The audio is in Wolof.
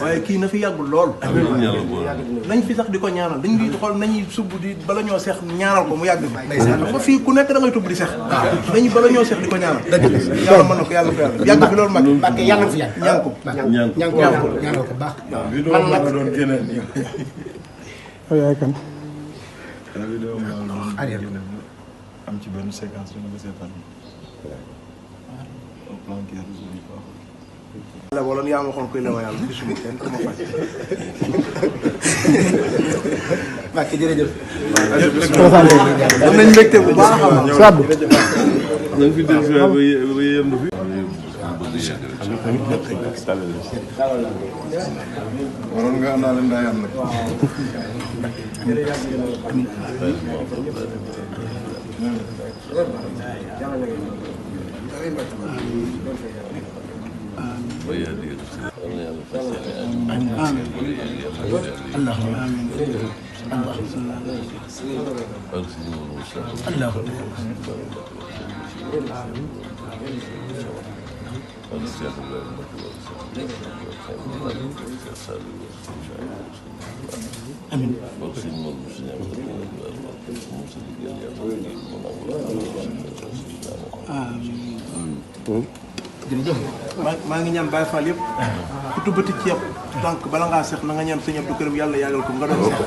waaye kii na fi yàggul lool. nañ fi sax di ko ñaanal dañ di xool nañuy subb di bala ñoo seex ñaanal ko mu yàgg fi. ba fii ku nekk da ngay tubb di seex. dañuy bala ñoo seex di ko ñaanal. yàlla mën na ko yàlla ko yàlla yàgg fi loolu mag. Mbacke yàlla fi yàgg. ñaan ko ñaan ko baax. man nag doon génne nii. yaay kan. am ci benn séquence dina ko seetaan. la wala yaa ma waxoon kuy lewa yàlla gisuma kenn ku ma faj. Mbacke jërëjëf. am nañ mbégte bu baax a baax. Saddu. nañ fi dégg ba yendu fi. waroon nga àndaale ndaayam nag. maa ngi ñaan Baye Fall yëpp ku tubbati ceeb donc bala ngaa seex na nga ñaan sëñ Abdou Karim yàlla yàggal ko nga doon seex